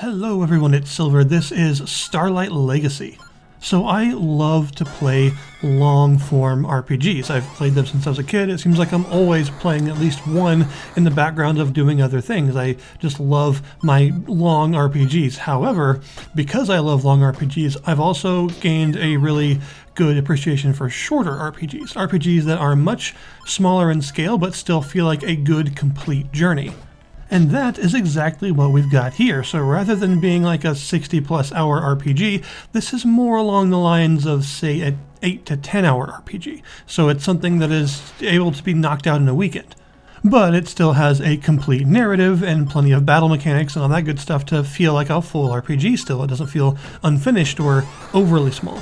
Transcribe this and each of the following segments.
Hello everyone, it's Silver. This is Starlight Legacy. So I love to play long-form RPGs. I've played them since I was a kid. It seems like I'm always playing at least one in the background of doing other things. I just love my long RPGs. However, because I love long RPGs, I've also gained a really good appreciation for shorter RPGs. RPGs that are much smaller in scale but still feel like a good, complete journey. And that is exactly what we've got here. So rather than being like a 60+ hour RPG, this is more along the lines of, say, an 8 to 10 hour RPG. So it's something that is able to be knocked out in a weekend. But it still has a complete narrative and plenty of battle mechanics and all that good stuff to feel like a full RPG still. It doesn't feel unfinished or overly small.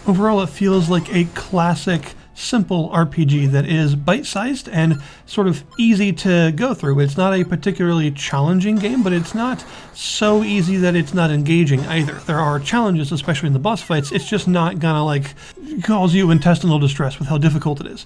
Overall, it feels like a classic, simple RPG that is bite-sized and sort of easy to go through. It's not a particularly challenging game, but it's not so easy that it's not engaging either. There are challenges, especially in the boss fights. It's just not gonna like cause you intestinal distress with how difficult it is.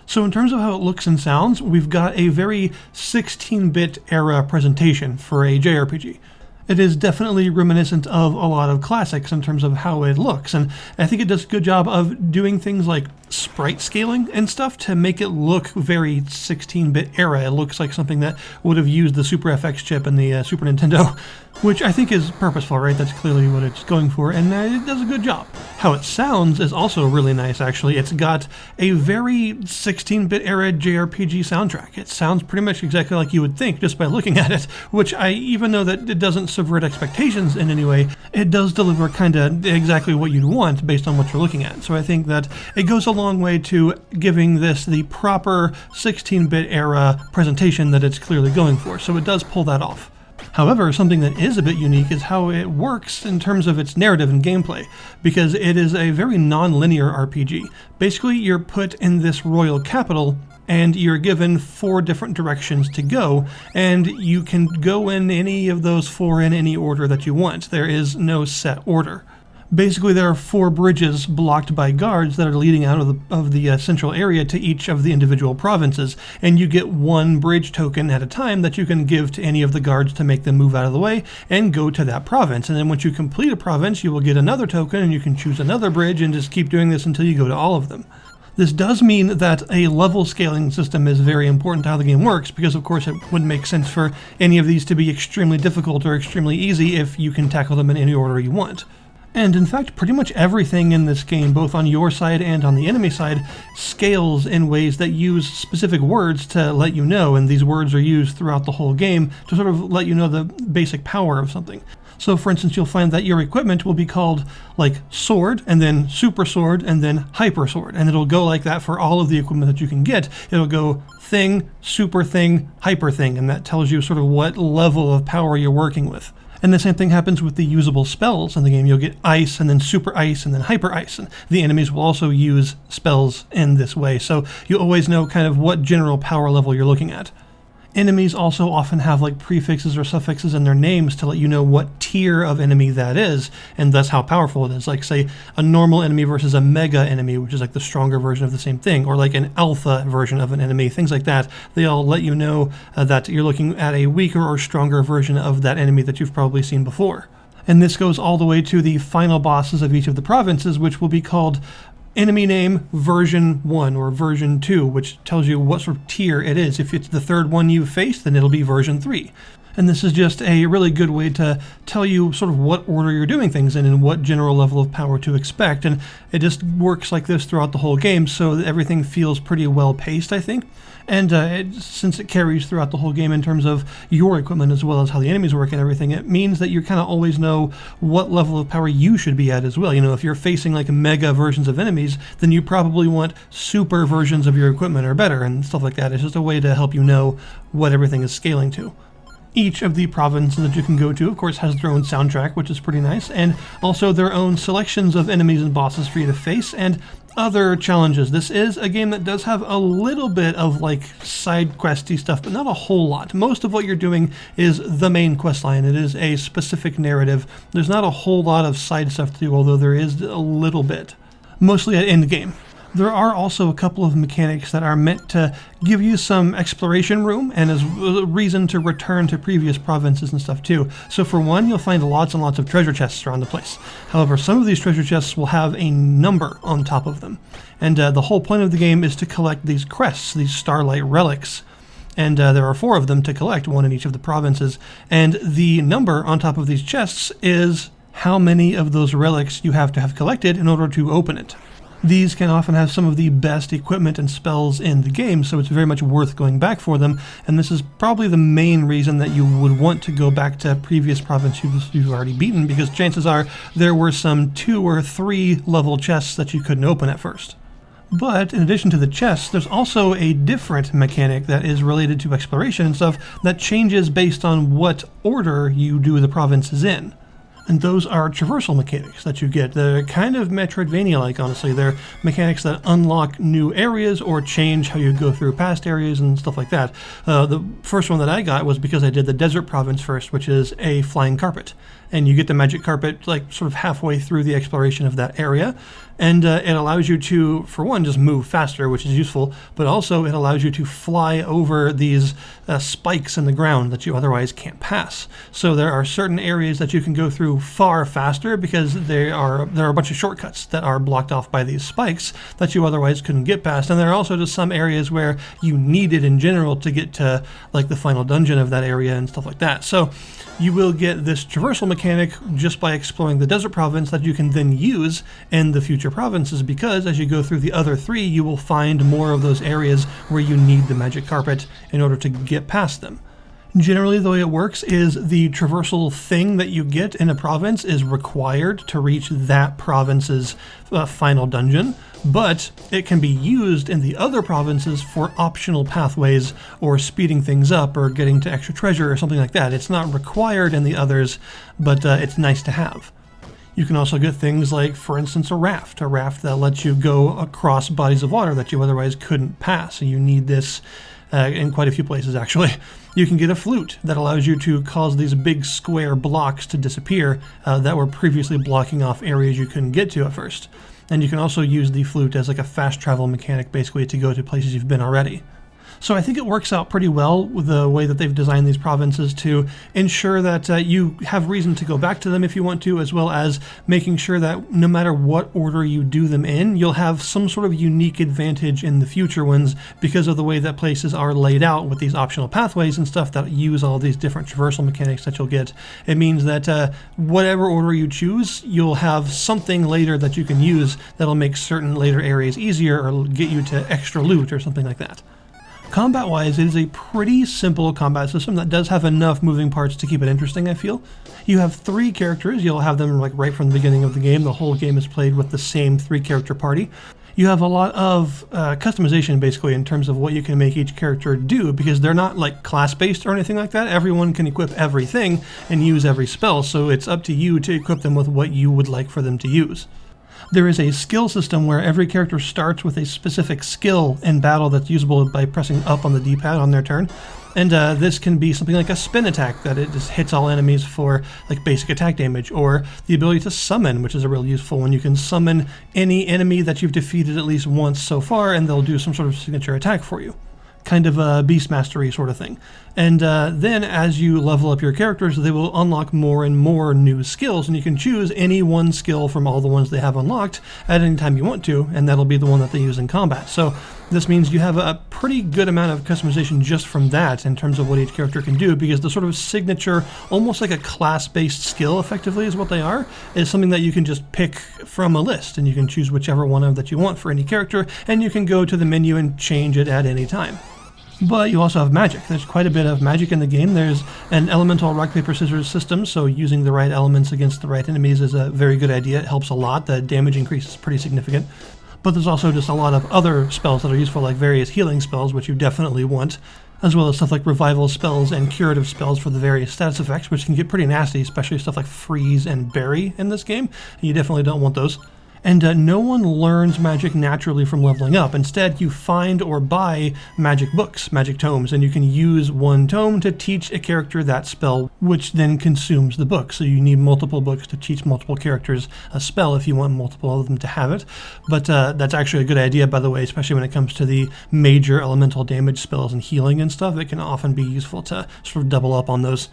So in terms of how it looks and sounds, we've got a very 16-bit era presentation for a JRPG. It is definitely reminiscent of a lot of classics in terms of how it looks, and I think it does a good job of doing things like sprite scaling and stuff to make it look very 16-bit era. It looks like something that would have used the Super FX chip in the Super Nintendo, which I think is purposeful, right? That's clearly what it's going for, and it does a good job. How it sounds is also really nice, actually. It's got a very 16-bit era JRPG soundtrack. It sounds pretty much exactly like you would think just by looking at it, which even though that it doesn't subvert expectations in any way, it does deliver kind of exactly what you'd want based on what you're looking at. So I think that it goes a long way to giving this the proper 16-bit era presentation that it's clearly going for. So it does pull that off. However, something that is a bit unique is how it works in terms of its narrative and gameplay, because it is a very non-linear RPG. Basically, you're put in this royal capital and you're given 4 different directions to go, and you can go in any of those 4 in any order that you want. There is no set order. Basically, there are 4 bridges blocked by guards that are leading out of the central area to each of the individual provinces, and you get 1 bridge token at a time that you can give to any of the guards to make them move out of the way and go to that province. And then once you complete a province, you will get another token, and you can choose another bridge and just keep doing this until you go to all of them. This does mean that a level scaling system is very important to how the game works, because of course it wouldn't make sense for any of these to be extremely difficult or extremely easy if you can tackle them in any order you want. And in fact, pretty much everything in this game, both on your side and on the enemy side, scales in ways that use specific words to let you know, and these words are used throughout the whole game to sort of let you know the basic power of something. So for instance, you'll find that your equipment will be called like sword, and then super sword, and then hyper sword, and it'll go like that for all of the equipment that you can get. It'll go thing, super thing, hyper thing, and that tells you sort of what level of power you're working with. And the same thing happens with the usable spells in the game. You'll get ice, and then super ice, and then hyper ice. And the enemies will also use spells in this way, so you always know kind of what general power level you're looking at. Enemies also often have like prefixes or suffixes in their names to let you know what tier of enemy that is, and thus how powerful it is. Like, say, a normal enemy versus a mega enemy, which is like the stronger version of the same thing, or like an alpha version of an enemy, things like that. They all let you know that you're looking at a weaker or stronger version of that enemy that you've probably seen before. And this goes all the way to the final bosses of each of the provinces, which will be called enemy name version 1 or version 2, which tells you what sort of tier it is. If it's the 3rd one you've faced, then it'll be version 3. And this is just a really good way to tell you sort of what order you're doing things in and what general level of power to expect. And it just works like this throughout the whole game, so that everything feels pretty well paced, I think. And since it carries throughout the whole game in terms of your equipment as well as how the enemies work and everything, it means that you kind of always know what level of power you should be at as well. You know, if you're facing like mega versions of enemies, then you probably want super versions of your equipment or better and stuff like that. It's just a way to help you know what everything is scaling to. Each of the provinces that you can go to, of course, has their own soundtrack, which is pretty nice, and also their own selections of enemies and bosses for you to face, and other challenges. This is a game that does have a little bit of like side questy stuff, but not a whole lot. Most of what you're doing is the main quest line. It is a specific narrative. There's not a whole lot of side stuff to do, although there is a little bit. Mostly at end game. There are also a couple of mechanics that are meant to give you some exploration room and as a reason to return to previous provinces and stuff too. So for one, you'll find lots and lots of treasure chests around the place. However, some of these treasure chests will have a number on top of them. And the whole point of the game is to collect these crests, these Starlight relics. And there are 4 of them to collect, 1 in each of the provinces. And the number on top of these chests is how many of those relics you have to have collected in order to open it. These can often have some of the best equipment and spells in the game, so it's very much worth going back for them, and this is probably the main reason that you would want to go back to previous provinces you've already beaten, because chances are there were some 2 or 3 level chests that you couldn't open at first. But in addition to the chests, there's also a different mechanic that is related to exploration and stuff that changes based on what order you do the provinces in. And those are traversal mechanics that you get. They're kind of Metroidvania-like, honestly. They're mechanics that unlock new areas or change how you go through past areas and stuff like that. The first one that I got was because I did the desert province first, which is a flying carpet. And you get the magic carpet like sort of halfway through the exploration of that area. And it allows you to, for one, just move faster, which is useful, but also it allows you to fly over these spikes in the ground that you otherwise can't pass. So there are certain areas that you can go through far faster because there are a bunch of shortcuts that are blocked off by these spikes that you otherwise couldn't get past. And there are also just some areas where you need it in general to get to like the final dungeon of that area and stuff like that. So you will get this traversal mechanic just by exploring the desert province that you can then use in the future provinces, because as you go through the other 3, you will find more of those areas where you need the magic carpet in order to get past them. Generally, the way it works is the traversal thing that you get in a province is required to reach that province's final dungeon, but it can be used in the other provinces for optional pathways or speeding things up or getting to extra treasure or something like that. It's not required in the others, but it's nice to have. You can also get things like, for instance, a raft that lets you go across bodies of water that you otherwise couldn't pass. And you need this in quite a few places, actually. You can get a flute that allows you to cause these big square blocks to disappear that were previously blocking off areas you couldn't get to at first. And you can also use the flute as like a fast travel mechanic, basically, to go to places you've been already. So I think it works out pretty well with the way that they've designed these provinces to ensure that you have reason to go back to them if you want to, as well as making sure that no matter what order you do them in, you'll have some sort of unique advantage in the future ones because of the way that places are laid out with these optional pathways and stuff that use all these different traversal mechanics that you'll get. It means that whatever order you choose, you'll have something later that you can use that'll make certain later areas easier or get you to extra loot or something like that. Combat-wise, it is a pretty simple combat system that does have enough moving parts to keep it interesting, I feel. You have 3 characters. You'll have them like right from the beginning of the game. The whole game is played with the same 3-character party. You have a lot of customization, basically, in terms of what you can make each character do, because they're not like class-based or anything like that. Everyone can equip everything and use every spell, so it's up to you to equip them with what you would like for them to use. There is a skill system where every character starts with a specific skill in battle that's usable by pressing up on the D-pad on their turn. And this can be something like a spin attack, that it just hits all enemies for like basic attack damage, or the ability to summon, which is a real useful one. You can summon any enemy that you've defeated at least once so far, and they'll do some sort of signature attack for you. Kind of a beast mastery sort of thing. And then as you level up your characters, they will unlock more and more new skills, and you can choose any one skill from all the ones they have unlocked at any time you want to, and that'll be the one that they use in combat. So this means you have a pretty good amount of customization just from that in terms of what each character can do, because the sort of signature, almost like a class-based skill effectively is what they are, is something that you can just pick from a list, and you can choose whichever one of that you want for any character, and you can go to the menu and change it at any time. But you also have magic. There's quite a bit of magic in the game. There's an elemental rock, paper, scissors system, so using the right elements against the right enemies is a very good idea. It helps a lot. The damage increase is pretty significant. But there's also just a lot of other spells that are useful, like various healing spells, which you definitely want, as well as stuff like revival spells and curative spells for the various status effects, which can get pretty nasty, especially stuff like freeze and bury in this game. You definitely don't want those. And no one learns magic naturally from leveling up. Instead, you find or buy magic books, magic tomes, and you can use one tome to teach a character that spell, which then consumes the book. So you need multiple books to teach multiple characters a spell if you want multiple of them to have it. But that's actually a good idea, by the way, especially when it comes to the major elemental damage spells and healing and stuff. It can often be useful to sort of double up on those.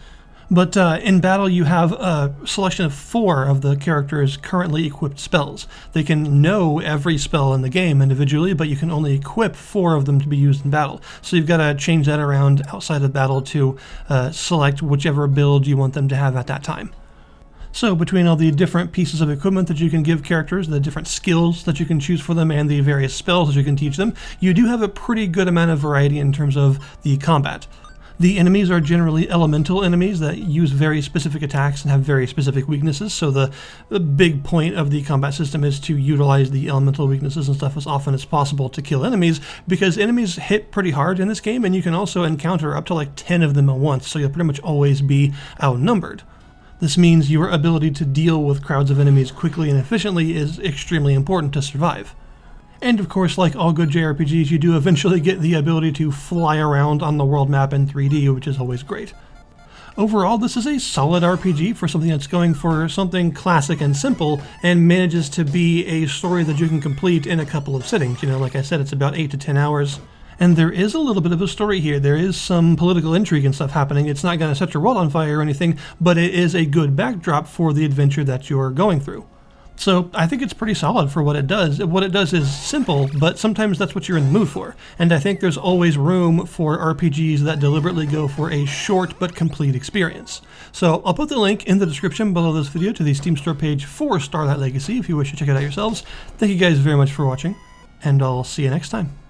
But in battle, you have a selection of 4 of the character's currently equipped spells. They can know every spell in the game individually, but you can only equip 4 of them to be used in battle. So you've got to change that around outside of battle to select whichever build you want them to have at that time. So between all the different pieces of equipment that you can give characters, the different skills that you can choose for them, and the various spells that you can teach them, you do have a pretty good amount of variety in terms of the combat. The enemies are generally elemental enemies that use very specific attacks and have very specific weaknesses, so the big point of the combat system is to utilize the elemental weaknesses and stuff as often as possible to kill enemies, because enemies hit pretty hard in this game, and you can also encounter up to like 10 of them at once, so you'll pretty much always be outnumbered. This means your ability to deal with crowds of enemies quickly and efficiently is extremely important to survive. And of course, like all good JRPGs, you do eventually get the ability to fly around on the world map in 3D, which is always great. Overall, this is a solid RPG for something that's going for something classic and simple, and manages to be a story that you can complete in a couple of sittings. You know, like I said, it's about 8 to 10 hours. And there is a little bit of a story here. There is some political intrigue and stuff happening. It's not going to set your world on fire or anything, but it is a good backdrop for the adventure that you're going through. So I think it's pretty solid for what it does. What it does is simple, but sometimes that's what you're in the mood for. And I think there's always room for RPGs that deliberately go for a short but complete experience. So I'll put the link in the description below this video to the Steam store page for Starlight Legacy if you wish to check it out yourselves. Thank you guys very much for watching, and I'll see you next time.